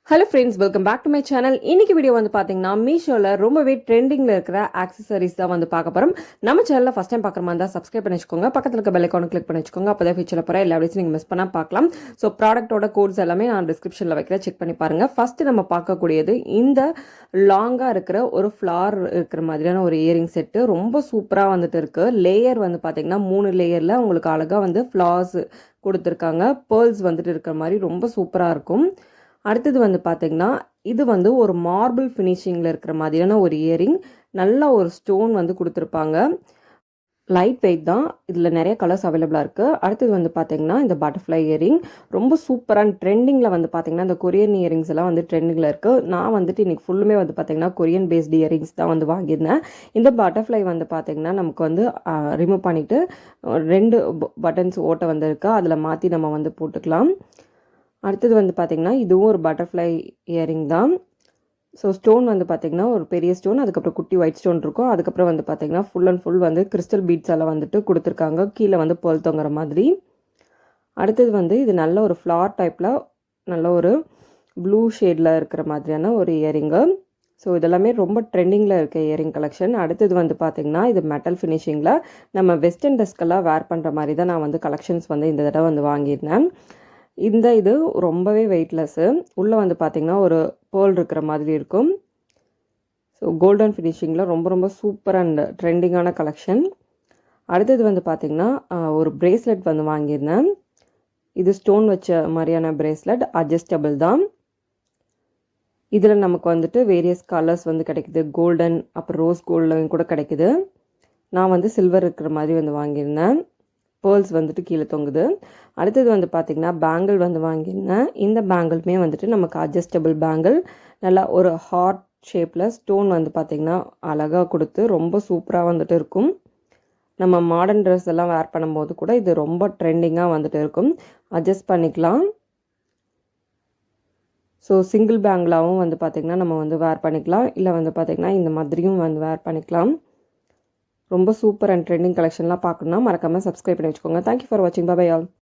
Hello friends, welcome back to my channel. இன்னைக்கு video வந்து பார்த்தீங்கன்னா மீஷோவில் ரொம்பவே ட்ரெண்டிங்கில் இருக்கிற ஆக்சசரிஸ் தான் வந்து பார்க்க போகிறோம். நம்ம சேனலில் ஃபஸ்ட் டைம் பார்க்குற மாதிரி தான் சப்ஸ்கிரைப் பண்ணி வச்சுக்கோங்க. பக்கத்தில் இருக்க பெல் ஐக்கானை கிளிக் பண்ணி வச்சுக்கோங்க. அப்போ தான் ஃபியூச்சரில் போகிற எல்லா வீடியோஸும் நீங்கள் மிஸ் பண்ணால் பார்க்கலாம். ஸோ ப்ராடக்ட்டோட கோட்ஸ் எல்லாமே நான் டிஸ்கிரிப்ஷனில் வைக்கிறேன், செக் பண்ணி பாருங்கள். ஃபஸ்ட்டு நம்ம பார்க்கக்கூடியது இந்த லாங்காக இருக்கிற ஒரு ஃப்ளார் இருக்கிற மாதிரியான ஒரு இயரிங் செட்டு. ரொம்ப சூப்பராக வந்துட்டு இருக்குது. லேயர் வந்து பார்த்தீங்கன்னா 3 லேயரில் உங்களுக்கு அழகாக வந்து ஃப்ளார்ஸ் கொடுத்துருக்காங்க. பேர்ல்ஸ் வந்துட்டு இருக்கிற மாதிரி ரொம்ப சூப்பராக இருக்கும். அடுத்தது வந்து பார்த்திங்கன்னா இது வந்து ஒரு மார்பிள் ஃபினிஷிங்கில் இருக்கிற மாதிரியான ஒரு இயரிங். நல்ல ஒரு ஸ்டோன் வந்து கொடுத்துருப்பாங்க. லைட் வெயிட் தான். இதில் நிறைய கலர்ஸ் அவைலபிளாக இருக்குது. அடுத்தது வந்து பார்த்திங்கன்னா இந்த பட்டர்ஃப்ளை இயரிங் ரொம்ப சூப்பரான ட்ரெண்டிங்கில் வந்து பார்த்திங்கன்னா இந்த கொரியன் இயரிங்ஸ் எல்லாம் வந்து ட்ரெண்டிங்கில் இருக்குது. நான் வந்துட்டு இன்றைக்கி ஃபுல்லுமே வந்து பார்த்திங்கன்னா கொரியன் பேஸ்டு இயரிங்ஸ் தான் வந்து வாங்கியிருந்தேன். இந்த பட்டர்ஃப்ளை வந்து பார்த்திங்கன்னா நமக்கு வந்து ரிமூவ் பண்ணிவிட்டு 2 பட்டன்ஸ் ஓட்டை வந்து இருக்கா, அதில் மாற்றி நம்ம வந்து போட்டுக்கலாம். அடுத்தது வந்து பார்த்திங்கன்னா இதுவும் ஒரு பட்டர்ஃப்ளை இயரிங் தான். ஸோ ஸ்டோன் வந்து பார்த்திங்கன்னா ஒரு பெரிய ஸ்டோன், அதுக்கப்புறம் குட்டி ஒயிட் ஸ்டோன் இருக்கும். அதுக்கப்புறம் வந்து பார்த்திங்கன்னா ஃபுல் அண்ட் ஃபுல் வந்து கிறிஸ்டல் பீட்ஸ் எல்லாம் வந்துட்டு கொடுத்துருக்காங்க. கீழே வந்து பேர்ல் தொங்குற மாதிரி. அடுத்தது வந்து இது நல்ல ஒரு ஃப்ளார் டைப்பில் நல்ல ஒரு ப்ளூ ஷேடில் இருக்கிற மாதிரியான ஒரு இயரிங்கு. ஸோ இதெல்லாமே ரொம்ப ட்ரெண்டிங்கில் இருக்க இயரிங் கலெக்ஷன். அடுத்தது வந்து பார்த்திங்கன்னா இது மெட்டல் ஃபினிஷிங்கில் நம்ம வெஸ்டர்ன் டெஸ்க்கெல்லாம் வேர் பண்ணுற மாதிரி தான் நான் வந்து கலெக்ஷன்ஸ் வந்து இந்த தடவை வந்து வாங்கியிருந்தேன். இது ரொம்பவே வெயிட்லெஸ்ஸு. உள்ளே வந்து பார்த்திங்கன்னா ஒரு பேர்ல் இருக்கிற மாதிரி இருக்கும். ஸோ கோல்டன் ஃபினிஷிங்கில் ரொம்ப ரொம்ப சூப்பர் அண்ட் ட்ரெண்டிங்கான கலெக்ஷன். அடுத்தது வந்து பார்த்திங்கன்னா ஒரு பிரேஸ்லெட் வந்து வாங்கியிருந்தேன். இது ஸ்டோன் வச்ச மாதிரியான பிரேஸ்லெட், அட்ஜஸ்டபிள் தான். இதில் நமக்கு வந்துட்டு வேரியஸ் கலர்ஸ் வந்து கிடைக்குது. கோல்டன், அப்புறம் ரோஸ் கோல்டன் கூட கிடைக்குது. நான் வந்து சில்வர் இருக்கிற மாதிரி வந்து வாங்கியிருந்தேன். பேர்ல்ஸ் வந்துட்டு கீழே தொங்குது. அடுத்தது வந்து பார்த்திங்கன்னா பேங்கிள் வந்து வாங்கியிருந்தேன். இந்த பேங்கிளுமே வந்துட்டு நமக்கு அட்ஜஸ்டபிள் பேங்கிள். நல்லா ஒரு ஹார்ட் ஷேப்பில் ஸ்டோன் வந்து பார்த்திங்கன்னா அழகாக கொடுத்து ரொம்ப சூப்பராக வந்துட்டு இருக்கும். நம்ம மாடர்ன் ட்ரெஸ் எல்லாம் வேர் பண்ணும்போது கூட இது ரொம்ப ட்ரெண்டிங்காக வந்துட்டு இருக்கும். அட்ஜஸ்ட் பண்ணிக்கலாம். ஸோ சிங்கிள் பேங்கிளாகவும் வந்து பார்த்திங்கன்னா நம்ம வந்து வேர் பண்ணிக்கலாம். இல்லை வந்து பார்த்திங்கன்னா இந்த மாதிரியும் வந்து வேர் பண்ணிக்கலாம். ரொம்ப சூப்பர் அண்ட் ட்ரெண்டிங் கலெக்ஷன்லாம் பார்க்கணுன்னா மறக்காமல் சப்ஸ்கிரைப் பண்ணி வச்சுக்கோங்க. தேங்க்யூ ஃபார் வாட்சிங். Bye all.